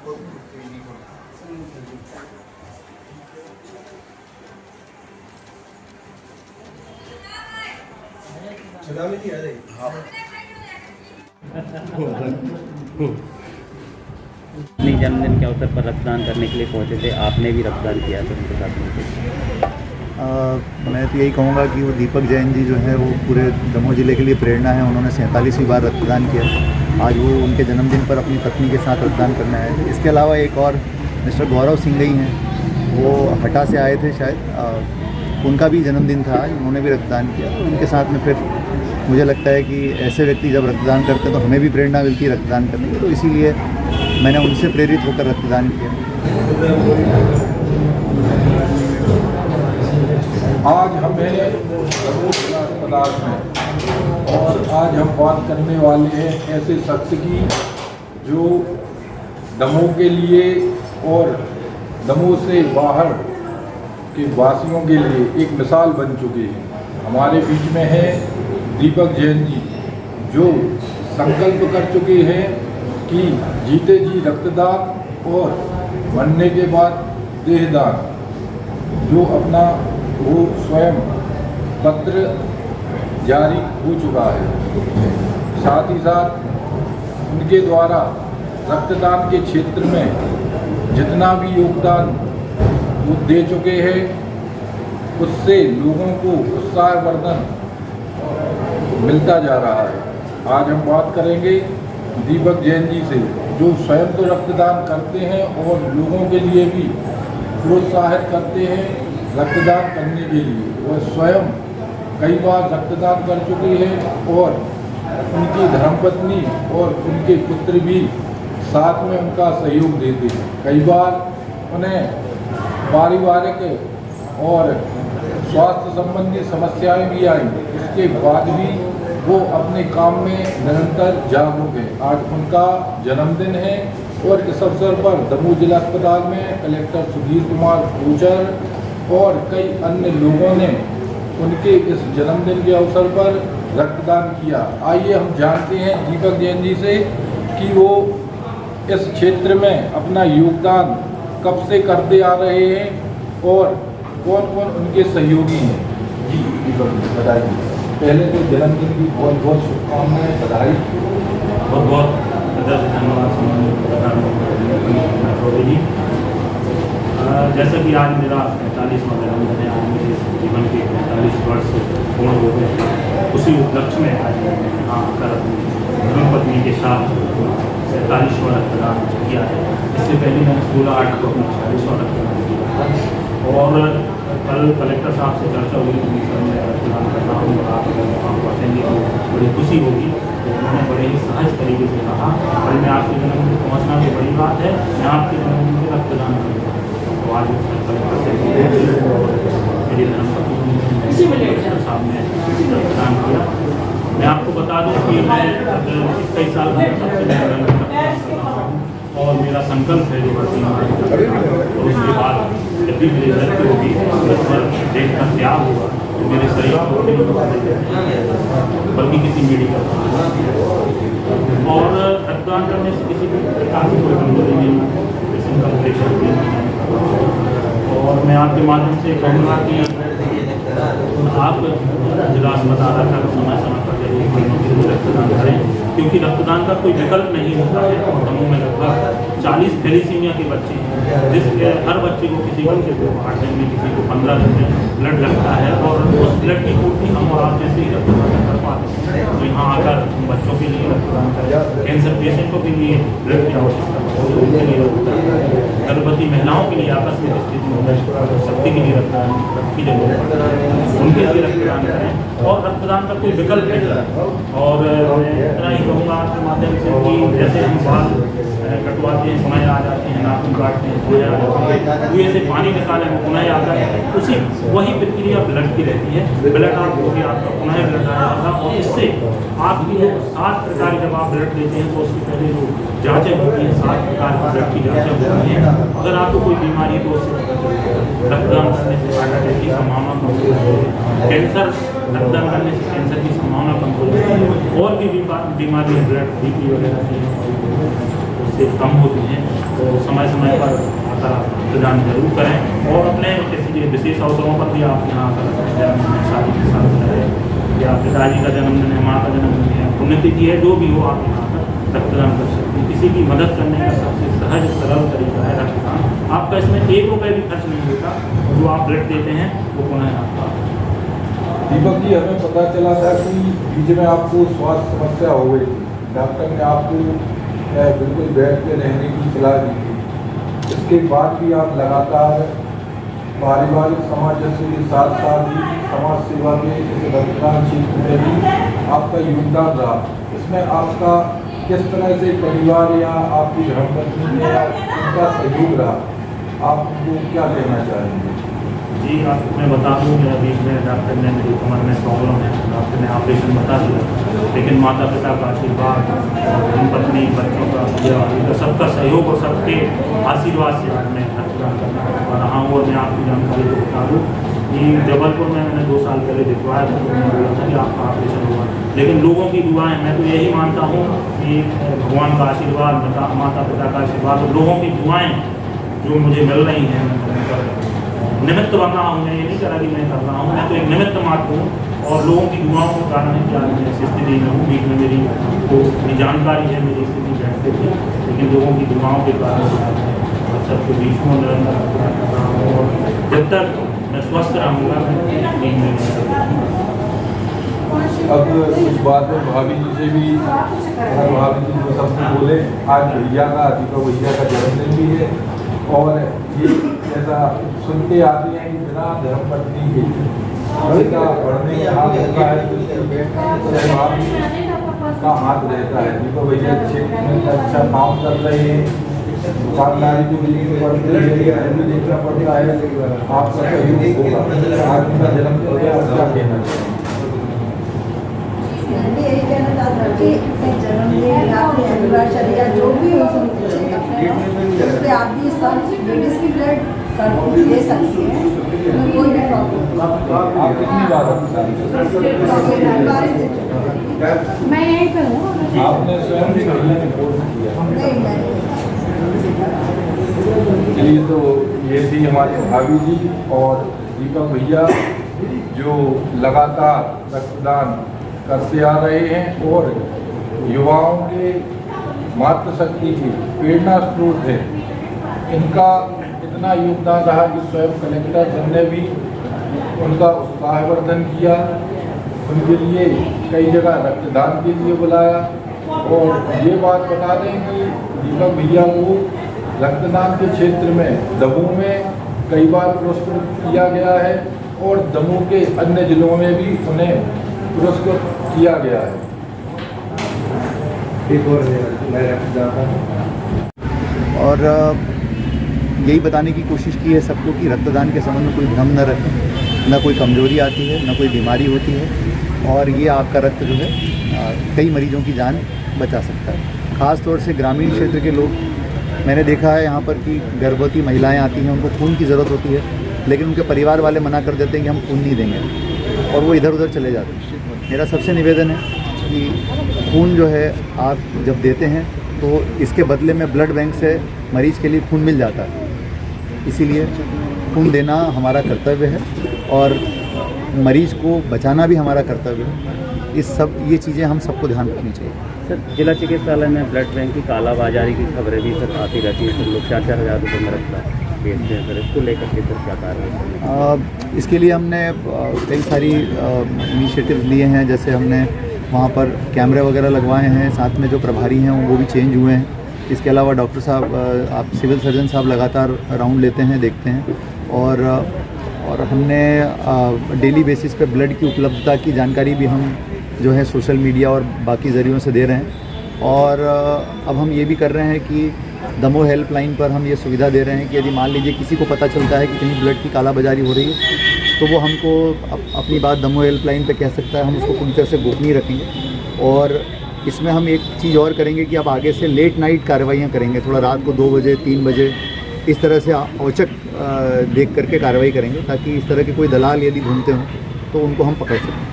चुनाव नहीं आ रही। हाँ। अपनी जन्मदिन के अवसर पर रक्तदान करने के लिए पहुंचे थे, आपने भी रक्तदान किया था उनके साथ मैं तो यही कहूँगा कि वो दीपक जैन जी जो है वो पूरे दमोह ज़िले के लिए प्रेरणा है। उन्होंने 47वीं बार रक्तदान किया। आज वो उनके जन्मदिन पर अपनी पत्नी के साथ रक्तदान करने आए थे। इसके अलावा एक और मिस्टर गौरव सिंघई हैं, वो हटा से आए थे शायद, उनका भी जन्मदिन था आज, उन्होंने भी रक्तदान किया। उनके साथ में फिर मुझे लगता है कि ऐसे व्यक्ति जब रक्तदान करते हैं तो हमें भी प्रेरणा मिलती है रक्तदान करने की, तो इसीलिए मैंने उनसे प्रेरित होकर रक्तदान किया। आज हम हैं दमोह जिला अस्पताल में और आज हम बात करने वाले हैं ऐसे शख्स की जो दमोह के लिए और दमोह से बाहर के वासियों के लिए एक मिसाल बन चुके हैं। हमारे बीच में है दीपक जैन जी, जो संकल्प कर चुके हैं कि जीते जी रक्तदान और मरने के बाद देहदान, जो अपना वो स्वयं पत्र जारी हो चुका है। साथ ही साथ उनके द्वारा रक्तदान के क्षेत्र में जितना भी योगदान वो दे चुके हैं, उससे लोगों को उत्साहवर्धन मिलता जा रहा है। आज हम बात करेंगे दीपक जैन जी से, जो स्वयं तो रक्तदान करते हैं और लोगों के लिए भी प्रोत्साहित करते हैं रक्तदान करने के लिए। वह स्वयं कई बार रक्तदान कर चुके हैं और उनकी धर्मपत्नी और उनके पुत्र भी साथ में उनका सहयोग देते हैं। कई बार उन्हें पारिवारिक और स्वास्थ्य संबंधी समस्याएं भी आई, इसके बाद भी वो अपने काम में निरंतर जागरूक है। आज उनका जन्मदिन है और इस अवसर पर दमोह जिला अस्पताल में कलेक्टर सुधीर कुमार गुर्जर और कई अन्य लोगों ने उनके इस जन्मदिन के अवसर पर रक्तदान किया। आइए हम जानते हैं दीपक जैन जी से कि वो इस क्षेत्र में अपना योगदान कब से करते आ रहे हैं और कौन कौन उनके सहयोगी हैं। जी दीपक जी बताइए। पहले तो जन्मदिन की बहुत बहुत शुभकामनाएं, बधाई। बहुत बहुत धन्यवाद प्रधानमंत्री। जैसा कि आज मेरा 45वां जन्मदिन है, आज मेरे जीवन के 45 वर्ष पूर्ण हो गए। उसी उपलक्ष्य में आज मैंने यहाँ आकर अपनी धर्मपत्नी के साथ 47वां रक्तदान किया है। इससे पहले मैंने 16/8 को अपना 46वां रक्तदान किया था और कल कलेक्टर साहब से चर्चा हुई कि सर मैं रक्तदान कर रहा हूँ और आप अगर वहाँ पहुँचेंगे तो बड़ी खुशी होगी। तो उन्होंने बड़े ही सहज तरीके से कहा, और मैं आपके जन्मदिन में पहुँचना भी बड़ी बात है, मैं आपके जन्मदिन में रक्तदान करूँगा। तो आज कलेक्टर से मेरी धर्मपत्नी साहब ने रक्तदान किया। मैं आपको बता दूँ कि मैं कई साल सबसे पहले और मेरा संकल्प है जो और उसके बाद जब भी मेरी मृत्यु होगी, उस पर देश का त्याग होगा तो मेरे शरीर को बल्कि किसी मेडिकल और रक्तदान करने से किसी भी प्रकार की कोई कमजोरी नहीं, संकल्प नहीं। और मैं आपके माध्यम से कहूँगा कि आप जिला अस्पताल आकर समय पर रक्तदान करें, क्योंकि रक्तदान का कोई विकल्प नहीं होता है। और दमोह में लगभग 40 थैलीसीमिया के बच्चे हैं, जिसके हर बच्चे को किसी बच्चे को 8 दिन में, किसी को 15 दिन में ब्लड लगता है और उस ब्लड की पूर्ति हम और आप जैसे ही रक्तदान कर पाते हैं। तो यहाँ आकर हम बच्चों के लिए रक्तदान करें, कैंसर पेशेंटों के लिए ब्लड की आवश्यकता है उनके लिए रक्तदान करें, गर्भवती महिलाओं के लिए आपस में स्थिति में शक्ति के लिए रक्तदान की जरूरत पड़ती है, उनके लिए रक्तदान करें। और रक्तदान का कोई विकल्प नहीं है। और मैं इतना ही कहूँगा आपके माध्यम से कि जैसे हम बाल कटवाते हैं, समय आ जाते हैं, नाखून काटते हैं, कुएं से पानी निकालें, पुनः आता है, उसी वही प्रक्रिया ब्लड की रहती है। ब्लड आप होगी आपका पुनः ब्लड आएगा और इससे आपकी जो 7 प्रकार जब आप ब्लड लेते हैं तो उसके पहले जो जाँचें होती हैं, 7 प्रकार की ब्लड की जाँचें होती हैं। अगर आपको कोई बीमारी है तो उससे रक्तदान करने से हार्ट अटैक की संभावना कम हो जाती है, कैंसर रक्तदान करने से कैंसर की संभावना कम हो जाती है, और भी बीमारी ब्लड BP वगैरह की उससे कम होती हैं, तो समय समय पर आकर आप रक्तदान जरूर करें। और अपने किसी विशेष अवसरों पर भी आप यहाँ आकर अपने जन्मदिन, शादी के साथ करें, या पिताजी का जन्मदिन है, माँ का जन्मदिन है, पुण्यतिथि है, जो भी हो, आप यहाँ पर रक्तदान कर सकते हैं। किसी की मदद करने का सबसे सहज सरल तरीका है रक्तदान। आपका इसमें 1 रुपये भी खर्च नहीं होता, जो आप ब्लड देते हैं वो पुनः आपका। दीपक जी, हमें पता चला था कि बीच में आपको स्वास्थ्य समस्या हो गई थी, डॉक्टर ने आपको बिल्कुल बेड पे रहने की सलाह दी थी। इसके बाद भी आप लगातार पारिवारिक सामंजस्य के साथ साथ ही समाज सेवा में जैसे रक्तदान क्षेत्र में भी आपका योगदान रहा। इसमें आपका किस तरह से परिवार या आपकी धर्मपत्नी ने या उनका सहयोग रहा, आप उनको क्या कहना चाहेंगे? जी, आपको मैं बता दूँ, मेरा बीच में डॉक्टर ने मेरी कमर में प्रॉब्लम है, डॉक्टर ने ऑपरेशन बता दिया, लेकिन माता पिता का आशीर्वाद, धर्मपत्नी, बच्चों का, तो सबका सहयोग और सबके आशीर्वाद से आज मैं रक्तदान करना पा रहा हूँ। और मैं आपकी जानकारी को बता दूँ कि जबलपुर में मैंने 2 साल पहले दिखवाया था, तो मैंने बोला था कि आपका ऑपरेशन हुआ, लेकिन लोगों की दुआएं, मैं तो यही मानता हूँ कि भगवान का आशीर्वाद, माता पिता का आशीर्वाद और लोगों की दुआएं जो मुझे मिल रही हैं, निमित्त बन रहा हूँ। मैं ये नहीं कह रहा कि मैं कर रहा हूँ, मैं तो एक निमित्त मात्र हूँ, और लोगों की दुआओं के कारण है कि आज मैं ऐसी स्थिति में हूँ। बीच में मेरी को मेरी जानकारी है, मेरी स्थिति बैठते थी, लेकिन लोगों की दुआओं के कारण मैं सबके बीच में निरंतर कर रहा हूँ, और जब तक मैं स्वस्थ रहूँगा मैं बीच में। अब कुछ बातें भाभी जी से भी, अगर भाभी जी को सबसे बोले, आज भैया का, दीपक भैया का जन्मदिन भी है, और ये ऐसा सुनते आते हैं कि बिना धर्मपत्नी के का पढ़ने में हाथ होता है, तो भाभी का हाथ रहता है। दीपक भैया क्षेत्र में अच्छा काम कर रहे हैं, दुकानदारी को भी पड़ती है, घर भी देखना पड़ता है, आपका सहयोग होगा। आज उनका जन्मदिन है, आप क्या कहना चाहिए? यही कहना चाहता हूँ कि अपने जन्मदिन, आपकी एनिवर्सरी या जो भी हो उस पर आप भी सब लेडीज़ की ब्लड दे सकती हैं, कोई भी प्रॉब्लम। आप कितनी बार मैं यहीं पे हूँ। आपने स्वयं भी भैया ने कोर्स किया? नहीं। चलिए, तो ये थी हमारे भाभी जी और दीपक भैया, जो लगातार रक्तदान करते आ रहे हैं और युवाओं के मातृशक्ति की प्रेरणा स्रोत है। इनका इतना योगदान रहा कि स्वयं कलेक्टर सर ने भी उनका उत्साहवर्धन किया, उनके लिए कई जगह रक्तदान के लिए बुलाया। और ये बात बता दें कि दीपक भैया को रक्तदान के क्षेत्र में दमोह में कई बार पुरस्कृत किया गया है, और दमोह के अन्य जिलों में भी उन्हें पुरस्कृत किया गया है। और यही बताने की कोशिश की है सबको कि रक्तदान के संबंध में कोई भ्रम न रखें, न कोई कमजोरी आती है, न कोई बीमारी होती है, और ये आपका रक्त जो है कई मरीजों की जान बचा सकता है। ख़ास तौर से ग्रामीण क्षेत्र के लोग, मैंने देखा है यहाँ पर कि गर्भवती महिलाएं आती हैं, उनको खून की ज़रूरत होती है, लेकिन उनके परिवार वाले मना कर देते हैं कि हम खून नहीं देंगे, और वो इधर उधर चले जाते हैं। मेरा सबसे निवेदन है कि खून जो है आप जब देते हैं तो इसके बदले में ब्लड बैंक से मरीज़ के लिए खून मिल जाता है, इसीलिए खून देना हमारा कर्तव्य है और मरीज़ को बचाना भी हमारा कर्तव्य है। ये चीज़ें हम सबको ध्यान रखनी चाहिए। सर, जिला चिकित्सालय में ब्लड बैंक की कालाबाजारी की खबरें भी सर आती रहती है, सर लोग 4-4 हज़ार रुपये में रखता बेचते हैं, सर इसको लेकर के सर क्या कार्रवाई? इसके लिए हमने कई सारी इनिशिएटिव लिए हैं, जैसे हमने वहाँ पर कैमरे वगैरह लगवाए हैं, साथ में जो प्रभारी हैं वो भी चेंज हुए हैं। इसके अलावा डॉक्टर साहब, आप सिविल सर्जन साहब लगातार राउंड लेते हैं, देखते हैं, और हमने डेली बेसिस पे ब्लड की उपलब्धता की जानकारी भी हम जो है सोशल मीडिया और बाकी ज़रियों से दे रहे हैं। और अब हम ये भी कर रहे हैं कि दमोह हेल्पलाइन पर हम ये सुविधा दे रहे हैं कि यदि मान लीजिए किसी को पता चलता है कि कहीं ब्लड की कालाबाजारी हो रही है, तो वो हमको अपनी बात दमोह हेल्पलाइन पे कह सकता है, हम उसको पूरी तरह से गोपनीय रखेंगे। और इसमें हम एक चीज़ और करेंगे कि अब आगे से लेट नाइट कार्रवाइयाँ करेंगे, थोड़ा रात को 2 बजे 3 बजे इस तरह से औचक देख करके कार्रवाई करेंगे, ताकि इस तरह के कोई दलाल यदि घूमते हों तो उनको हम पकड़ सकें।